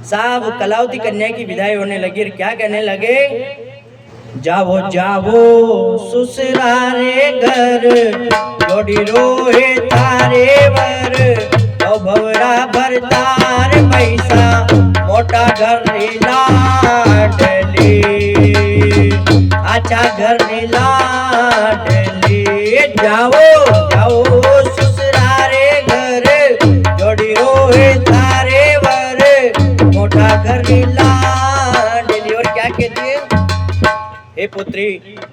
साहब कलावती कन्या की विदाई होने लगी, क्या कहने लगे? जाओ जाओ ससुरारे घर, जोड़ी रोए तारे वर, ओ भवरा भरतार पैसा, मोटा घर लाडली, अच्छा घर लाडली। जाओ जाओ ससुरारे घर, जोड़ी रोए तारे वर, मोटा घर लाडली। और क्या कहती है? हे पुत्री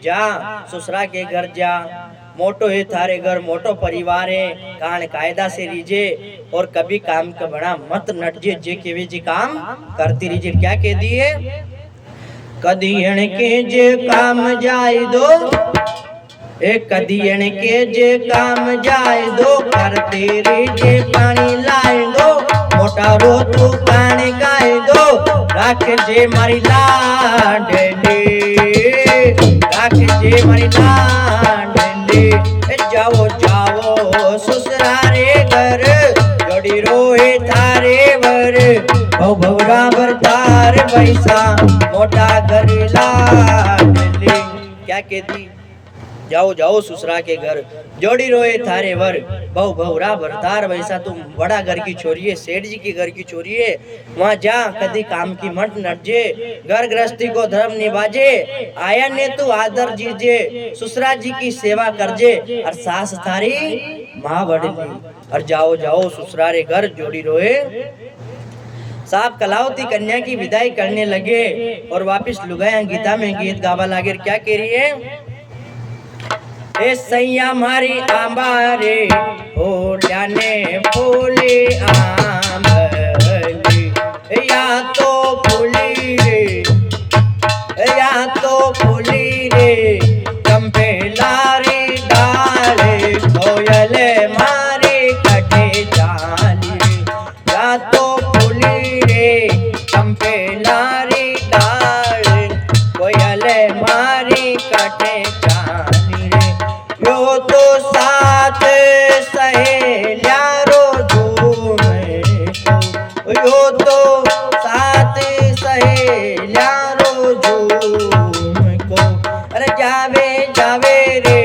जा ससुरा के घर जा, मोटो है थारे घर, मोटो परिवार है, कान कायदा से रीजे और कभी काम का बड़ा मत नटजे, जे केवे जे काम करती रीजे। क्या कह दिए? कदी एण के जे काम जाए दो, एक कदी एण के जे काम जाए दो, करते रीजे पानी लाए दो, मोटा रो तू पानी गाए दो, राख जे मारी लाडली, राख जे मारी लाडली। जाओ जाओ ससुरारे घर, जोड़ी रोए थारे वर, भव भवरा भरतार पैसा, मोटा घर लाडली। क्या कहती? जाओ जाओ ससुरा के घर, जोड़ी रोए थारे वर, बहु भवरा भरतार वैसा। तुम बड़ा घर की छोरी है, सेठ जी के घर की छोरी है, वहाँ जा, कदी काम की मत नटजे, घर गृहस्थी को धर्म निभाजे, आया ने तू आदर जीजे, ससुरा जी की सेवा करजे, और सास थारी माँ बड़ली। और जाओ जाओ ससुरारे घर, जोड़ी रोए। साहब कलावती कन्या की विदाई करने लगे और वापिस लुगाया गीता में गीत गावा लागे। क्या कह रही है? ए सैया मारी आंबारे फूलिया ने फूली आंबली, या तो फूली रे, या तो फूली रे, चंपे लारी डाले, कोयल मारी कटे जाली, या तो फूली रे, चंपे लारी डाले, कोयल मारी कटे जाली रे। यो तो साथ सहेलिया रो झूमे, यो तो साथ सहेलिया रो झूम को, अरे जावे जावे रे,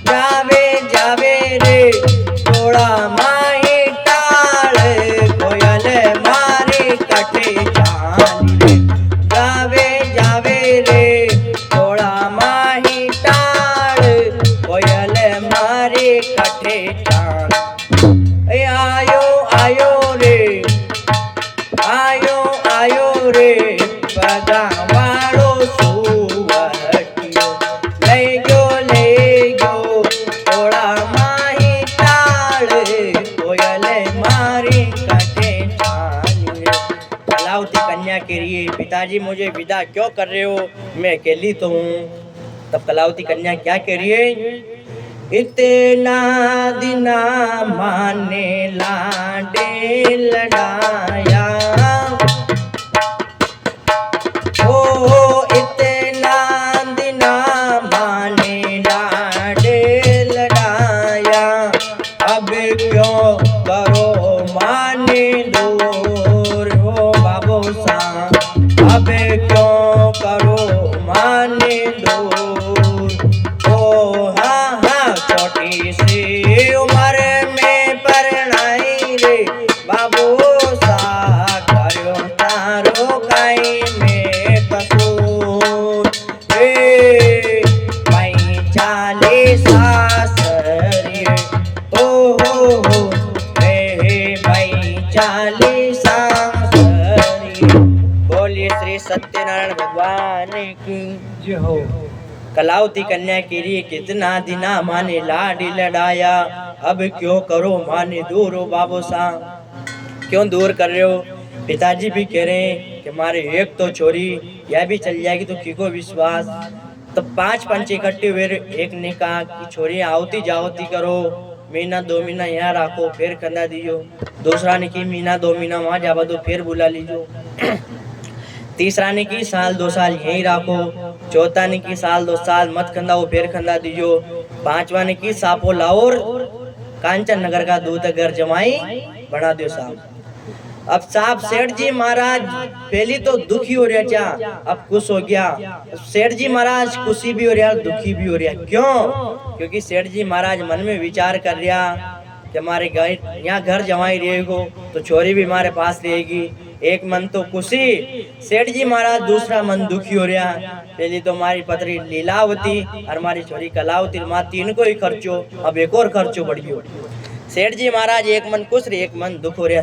जावे जावे रे, थोड़ा माही टाल, कोयल मारी कटे जाली रे, जावे जावे रे, थोड़ा माही टाल, कोयल मारी कटे जाल। आयो आयो रे, आयो आयो रे, पगावाड़ो सुवटियो, ले गयो थोड़ा माही टाल, कोयल मारी कटे जाल। कलावती कन्या के लिए पिताजी मुझे विदा क्यों कर रहे हो, मैं अकेली तो हूँ। तब कलावती कन्या क्या कह रही है? इतना दिना माने लाडे लड़ाया, ओ इतना दिना माने लाडे लड़ाया, अब क्यों करो माने दूर, हो बाबू सा, अब क्यों करो माने दूर, ओ हाँ हाँ छोटी सी उम्र में परनाई रे, बाबू सा करो तारो काई में कसूर, ए भाई चाले सासरी, ओ हो हे भाई चाले सासरी। बोलिए श्री सत्यनारायण भगवान की जय हो। कलावती कन्या के लिए कितना दिना माने लाडी लड़ाया, अब क्यों करो माने दूर, हो बाबू साहब क्यों दूर कर रहे हो? पिताजी भी कह रहे हैं कि हमारे एक तो छोरी यह भी चल जाएगी तो किको विश्वास। तो 5 पंच इकट्ठे हुए, एक ने कहा कि छोरी आवती जावती करो, महीना 2 महीना यहाँ रखो फिर कंधा दीजो। दूसरा ने की महीना 2 महीना वहाँ जावा दो फिर बुला लीजो। तीसरा ने की साल 2 साल यहीं रखो। चौथा ने की साल 2 साल मत खंदा हो फिर खंदा दीजो। पांचवा ने की सापो लाओर कांचन नगर का दूत घर जमाई बना दियो साहब। अब साहब सेठ जी महाराज पहली तो दुखी हो रहा था, अब खुश हो गया। सेठ जी महाराज खुशी भी हो रहा, दुखी भी हो रहा। क्यों? क्योंकि सेठ जी महाराज मन में विचार कर रहा कि हमारे घर यहाँ घर जमाई रहेगो तो छोरी भी हमारे पास रहेगी। एक मन तो खुशी सेठ जी महाराज, दूसरा मन दुखी हो रहा। पहली तो हमारी पत्री लीलावती और हमारी छोरी कलावती, माँ तीन को ही खर्चो, अब एक और खर्चो बढ़ियो। सेठ जी महाराज एक मन खुश रहे, एक मन दुख हो रहा।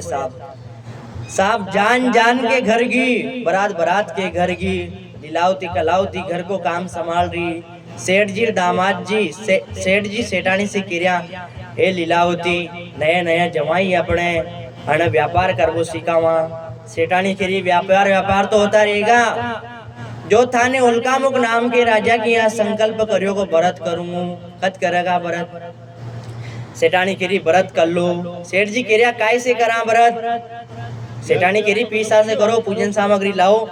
साहब जान जान के घर की, बरात बरात के घर की, लीलावती कलावती घर को काम संभाल रही। सेठ जी दामाद जी सेठ जी सेठानी से किरिया, ए लीलावती नया नया जमाई अपने हने व्यापार करवो सिखावा। सेठानी करी व्यापार व्यापार तो होता रहेगा। जो थाने उल्कामुख नाम के राजा की यहाँ संकल्प करियो को व्रत करूंगा, कद करेगा व्रत। सेठानी करी व्रत कर लो। सेठ जी करिया काय से करा व्रत? सेठानी करी पीसा से करो, पूजन सामग्री लाओ।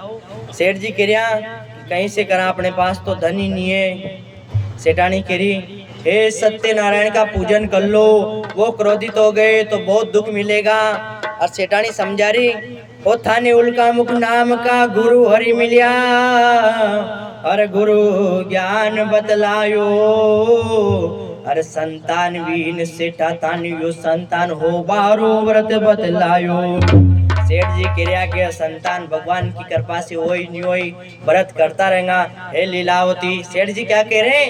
सेठ जी करिया कहीं से करा, अपने पास तो धन ही नहीं है। सेठानी करी हे सत्यनारायण का पूजन कर लो, वो क्रोधित हो गए तो बहुत दुख मिलेगा। और सेठानी समझा रही, ओ थाने उल्कामुख नाम का गुरु हरि मिलिया, और गुरु ज्ञान बतलायो, अरे संतान वीन सेठा तानियो संतान हो बारो व्रत बतलायो। सेठ जी कह के संतान भगवान की कृपा से होई नहीं होई, व्रत करता रहेगा। हे लीलावती, सेठ जी क्या कह रहे?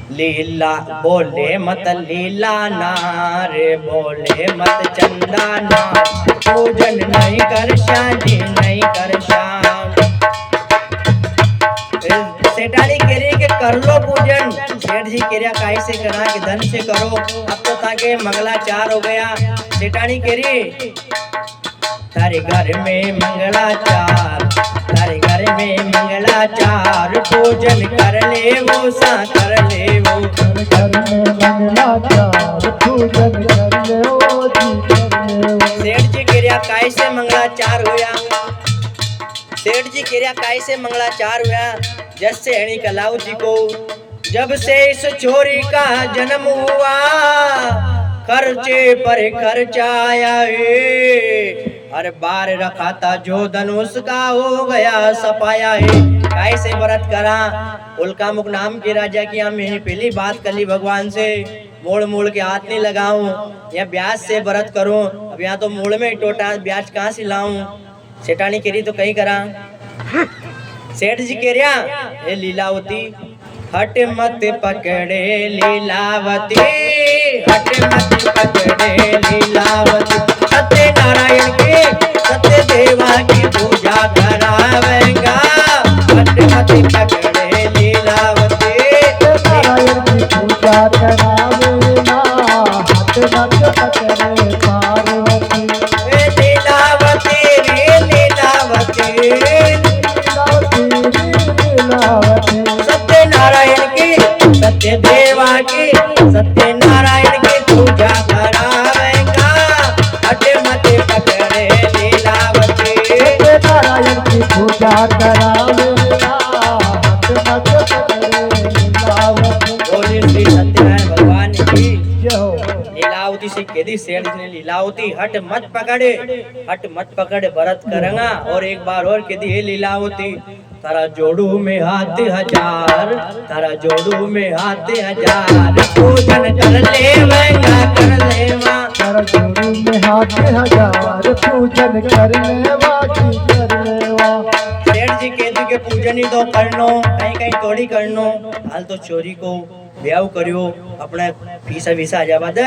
लीला बोले मत लीला नारे, बोले मत चंदा नार, पूजन नहीं कर श्याम जी नहीं कर श्याम। सेठानी कह रही कि कर लो पूजन। सेठ जी कह रहा काय से करा कि धन से करो, अब तो ताके मंगलाचार हो गया। सेठानी कह रही तारे घर में मंगलाचार, तारे घर में मंगलाचार, पूजन कर ले वो सा कर ले वो। घर में मंगलाचार, पूजन कर ले वो जी कर ले वो। सेठ जी कह रहा काय से मंगलाचार हुआ? सेठ जी कह रहा काय से मंगलाचार हुआ? जैसे हणी कलावती को जब से इस छोरी का जन्म हुआ, खर्चे पर खर्चा आया है, अरे बार रखा था जो धन उसका हो गया सपाया है। कैसे व्रत करा? उल्कामुख नाम के राजा की हम मैंने पहली बात कर ली भगवान से, मोड़ मोड़ के हाथ नहीं लगाऊं या ब्याज से व्रत करूं। अब यहाँ तो मोड़ में टोटा, ब्याज कहाँ से लाऊं? सेठानी करी तो कहीं करा। सेठ जी कह रहा हे लीलावती, हट मत पकड़े लीलावती, हट मत पकड़े लीलावती, सत्यनारायण के सत्य देवा की पूजा करावेगा। हट मत पकड़े लीलावती, सत्यनारायण की पूजा करावेगा। हट मत पकड़े पार्वती, लीलावती रे लीलावती, सत्यनारायण की सत्य देवा की सत्यनारायण की पूजा करावेगा। हट मत पकड़े लीलावती, सत्यनारायण की पूजा करावेगा। हट मत पकड़े लीलावती। बोले श्री सत्यनारायण भगवान की लीलावती से कह दी सेठ ने, लीलावती हट मत पकड़े, हट मत पकड़े, व्रत करेंगा। और एक बार और कह दी हे लीलावती, तारा जोड़ू में हाथ हजार, तारा जोड़ू में हाथ हजार, पूजन कर लेवेगा कर लेवा। तारा जोड़ू में हाथ हजार, पूजन कर लेवा जी कर लेवा। सेठ जी कहती के पूजन ही तो करनो, कहीं कहीं थोड़ी करनो। हाल तो चोरी को ब्याह करियो, अपने फीसा वीसा जावा दे,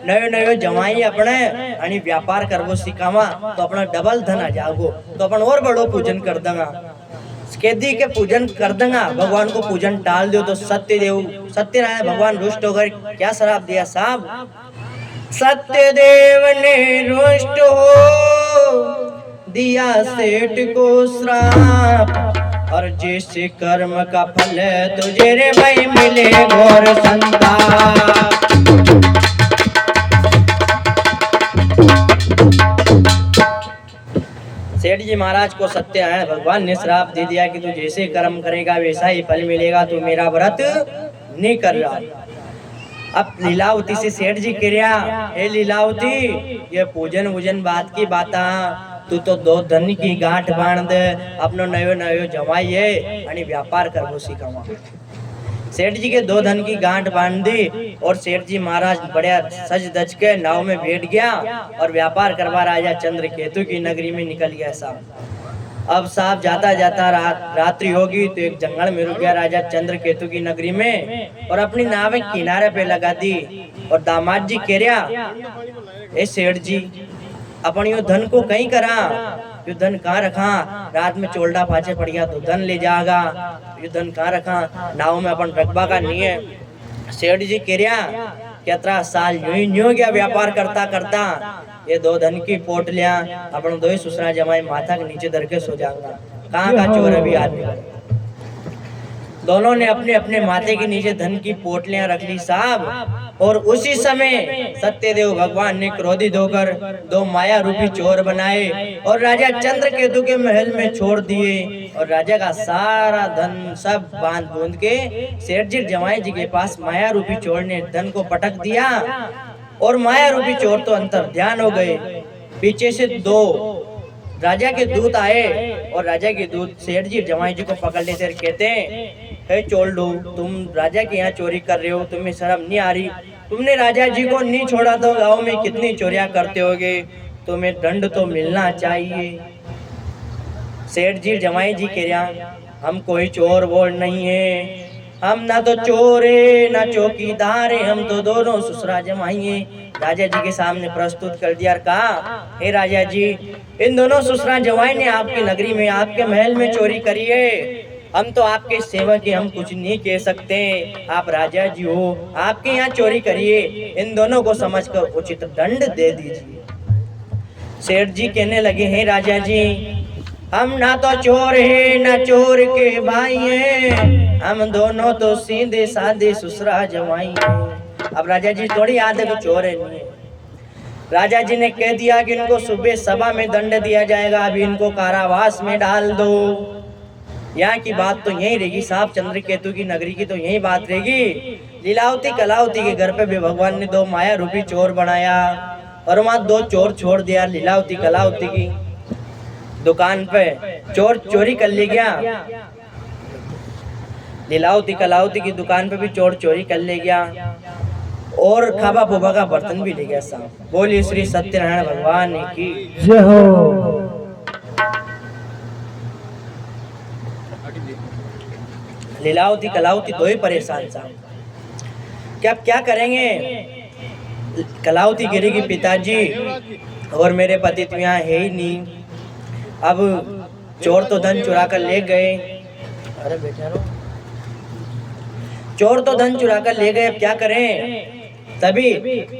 नयो नयो जमाई अपने अनि व्यापार करवो सिखावा तो अपना डबल धन आ जाओ, तो अपन और बड़ो पूजन कर देगा। केदी के पूजन कर देगा, भगवान को पूजन टाल दो तो सत्यनारायण भगवान रुष्ट होकर क्या श्राप दिया साहब? सत्यदेव ने रुष्ट हो दिया सेठ को श्राप, और जिस कर्म का फल तुझे रे भाई मिले घोर संताप। सेठ जी महाराज को सत्यनारायण भगवान ने श्राप दे दिया कि तू जैसे कर्म करेगा वैसा ही फल मिलेगा, तू मेरा व्रत नहीं कर रहा। अब लीलावती से सेठ जी कह रहा, हे लीलावती, ये पूजन वूजन बात की बाता, तू तो दो धन की गांठ बांध दे, अपनो नयो नयो जमाई है आणि व्यापार करवो सिखावा। सेठ जी के दो धन की गांठ बांध दी और सेठ जी महाराज बढ़िया सज धज के नाव में बैठ गया और व्यापार करवा राजा चंद्रकेतु की नगरी में निकल गया साहब। अब साहब जाता जाता रात्रि होगी तो एक जंगल में रुक गया राजा चंद्रकेतु की नगरी में और अपनी नाव किनारे पे लगा दी और दामाद जी कह रहा, ए सेठ जी, अपन यो धन को कहीं करा, यो धन कहाँ रखा, रात में चोल्डा फाचे पड़ गया तो धन ले जाएगा, यो धन कहाँ रखा, नाव में अपन रखबा का नहीं है। सेठ जी कह रहा, कितना साल यूं गया व्यापार करता करता, ये दो धन की पोटलियां अपन दो ही ससुरा जमाई माथा के नीचे धर के सो जाऊंगा, कहाँ का चोर अभी आदमी। दोनों ने अपने अपने माथे के नीचे धन की पोटलियां रख ली साहब। और उसी समय सत्यदेव भगवान ने क्रोधित होकर दो माया रूपी चोर बनाए और राजा चंद्रकेतु के महल में छोड़ दिए और राजा का सारा धन सब बांध बूंद के सेठ जी जमाई जी के पास माया रूपी चोर ने धन को पटक दिया और माया रूपी चोर तो अंतर ध्यान हो गए। पीछे से दो राजा के दूत आए और राजा के दूत सेठ जी जमाई जी को पकड़ लेते कहते हैं, हे चोल्डू, तुम राजा के यहाँ चोरी कर रहे हो, तुम्हें शर्म नहीं आ रही? तुमने राजा जी को नहीं छोड़ा तो गांव में कितनी चोरियां करते होगे, तुम्हें दंड तो मिलना चाहिए। सेठ जी जमाई जी कह रहा, हम कोई चोर वोर नहीं है, हम ना तो चोर है ना चौकीदार है, हम तो दोनों ससुरा जमाई है। राजा जी के सामने प्रस्तुत कर दिया और कहा, हे राजा जी, इन दोनों ससुरा जमाई ने आपकी नगरी में आपके महल में चोरी करी है, हम तो आपके सेवक हैं, हम कुछ नहीं कह सकते, आप राजा जी हो, आपके यहाँ चोरी करिए, इन दोनों को समझकर उचित दंड दे दीजिए। सेठ जी कहने लगे, हैं राजा जी, हम ना तो चोर है ना चोर के भाई हैं, हम दोनों तो सीधे साधे ससुरा जमाई हैं। अब राजा जी थोड़ी याद है तो चोर है नहीं है। राजा जी ने कह दिया कि इनको सुबह सभा में दंड दिया जाएगा, अभी इनको कारावास में डाल दो। यहाँ की बात तो यही रहेगी साहब, चंद्रकेतु की नगरी की तो यही बात रहेगी। लीलावती कलावती के घर पे भी भगवान ने दो माया रूपी चोर बनाया और वहाँ दो चोर छोड़ दिया। लीलावती कलावती की दुकान पे चोर चोरी कर ले गया, लीलावती कलावती की दुकान पे भी चोर चोरी कर ले गया और खाबा फूबा का बर्तन भी ले गया साहब। बोलिए श्री सत्यनारायण भगवान की जय हो। लीलावती कलावती दो ही परेशान साहब, क्या करेंगे? कलावती गिरेगी, पिताजी और मेरे पति तो यहाँ है ही नहीं, अब चोर तो धन चुरा कर ले गए, अरे बेटा रो, चोर तो धन चुरा कर ले गए, अब क्या करें? तभी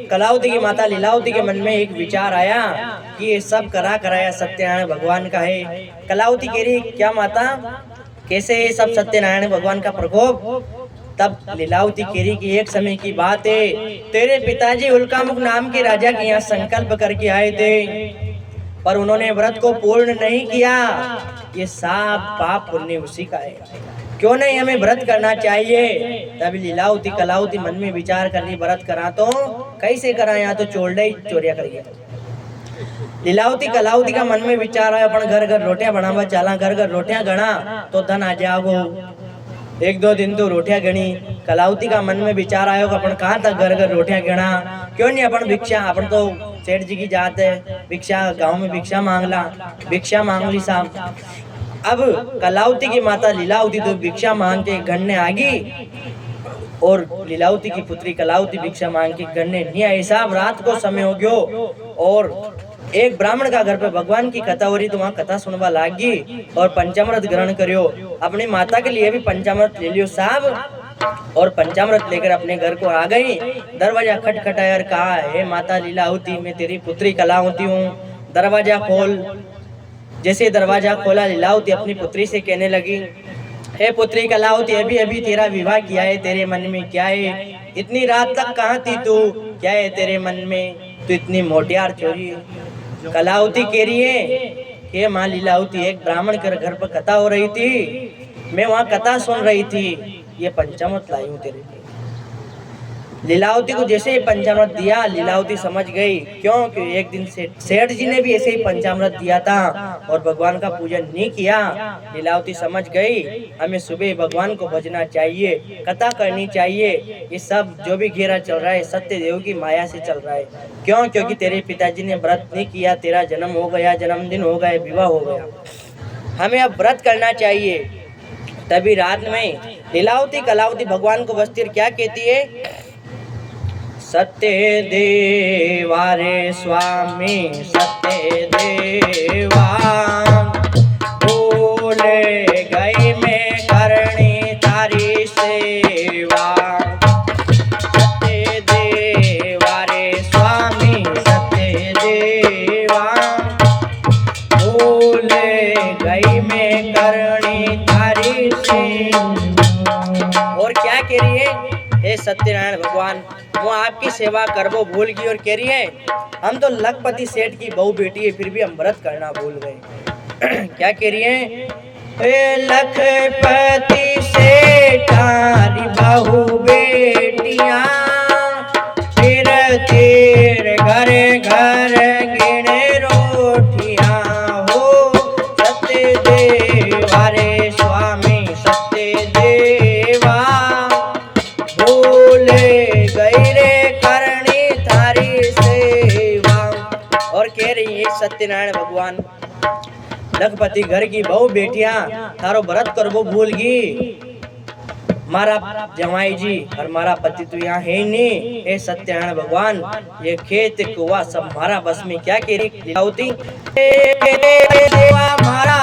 कलावती की माता लीलावती के मन में एक विचार आया कि ये सब करा कराया सत्यनारायण भगवान का है। कलावती कह रही, क्या माता, कैसे ये सब सत्यनारायण भगवान का प्रकोप? तब लीलावती कह रही कि एक समय की बात है, तेरे पिताजी उल्कामुख नाम के राजा के यहाँ संकल्प करके आए थे, पर उन्होंने व्रत को पूर्ण नहीं किया। ये सब पाप पुण्य उसी का है, क्यों नहीं हमें व्रत करना चाहिए? तभी लीलावती कलावती मन में विचार कर ली, व्रत करा तो कैसे करा, यहाँ तो चोल्डा ही चोरिया करिए। लीलावती कलावती का मन में विचार आया, अपन घर घर रोटियां बनावा चला, घर घर रोटियां गणा तो धन आ जाओ। एक दो दिन तो रोटियां गणी, कलावती का मन में विचार आया कि अपन कहाँ तक घर घर रोटियां गणा, क्यों नहीं अपन भिक्षा, अपन तो सेठ जी की जात है, भिक्षा गांव में भिक्षा मांगला, भिक्षा मांग ली साहब। अब कलावती की माता लीलावती तो भिक्षा मांग के गणने आ गई और लीलावती की पुत्री कलावती भिक्षा मांग के गणने नहीं आई साहब। रात को समय हो गयो और एक ब्राह्मण का घर पे भगवान की कथा हो रही, तो वहाँ कथा सुनवा लागी और पंचामृत ग्रहण करियो। अपनी माता के लिए भी पंचामृत ले लियो साहब और पंचामृत लेकर अपने घर को आ गई। दरवाजा खटखटाया और कहा, हे माता लीलावती, मैं तेरी पुत्री कलावती हूँ, दरवाजा खोल। जैसे दरवाजा खोला, लीलावती अपनी पुत्री से कहने लगी, हे पुत्री कलावती, अभी अभी तेरा विवाह किया है, तेरे मन में क्या है? इतनी रात तक कहाँ थी तू? क्या है तेरे मन में? तू इतनी मोटियार चोरी है। कलावती कह रही है कि माँ लीलावती, एक ब्राह्मण के घर पर कथा हो रही थी, मैं वहाँ कथा सुन रही थी, ये पंचामृत लाई हूँ तेरे लिए। लीलावती को जैसे ही पंचामृत दिया, लीलावती समझ गई। क्यों? क्योंकि एक दिन सेठ जी ने भी ऐसे ही पंचामृत दिया था और भगवान का पूजन नहीं किया। लीलावती समझ गई हमें सुबह भगवान को भजना चाहिए, कथा करनी चाहिए। ये सब जो भी घेरा चल रहा है सत्यदेव की माया से चल रहा है। क्यों? क्योंकि तेरे पिताजी ने व्रत नहीं किया, तेरा जन्म हो गया, जन्मदिन हो गया, विवाह हो गया, हमें अब व्रत करना चाहिए। तभी रात में लीलावती कलावती भगवान को बसती क्या कहती है? सत्य देवा रे स्वामी सत्य देवा, भूल गई मैं करनी तारी सेवा। सत्य देवा रे स्वामी सत्य देवा, भूल गई मैं करनी तारी सेवा। और क्या कह रही है? हे सत्यनारायण भगवान, वो आपकी सेवा करबो भूल गई और कह रही है हम तो लखपति सेठ की बहू बेटी है, फिर भी हम व्रत करना भूल गए। क्या कह रही है? हे लखपति सेठारी बहू बेटियां, फिर तेरे घरे घर गिने रोटियां हो। सत्य देवा रे स्वामी सत्य देवा, भूल गई रे करनी थारी सेवा। और कह रही है सत्यनारायण भगवान, लखपति घर की बहु बेटियां थारो व्रत करबो भूल गई। मारा जमाई जी और मारा पति तो यहाँ है नहीं। हे सत्यनारायण भगवान, ये खेत कुआ सब मारा बस में। क्या कह रही लीलावती? मारा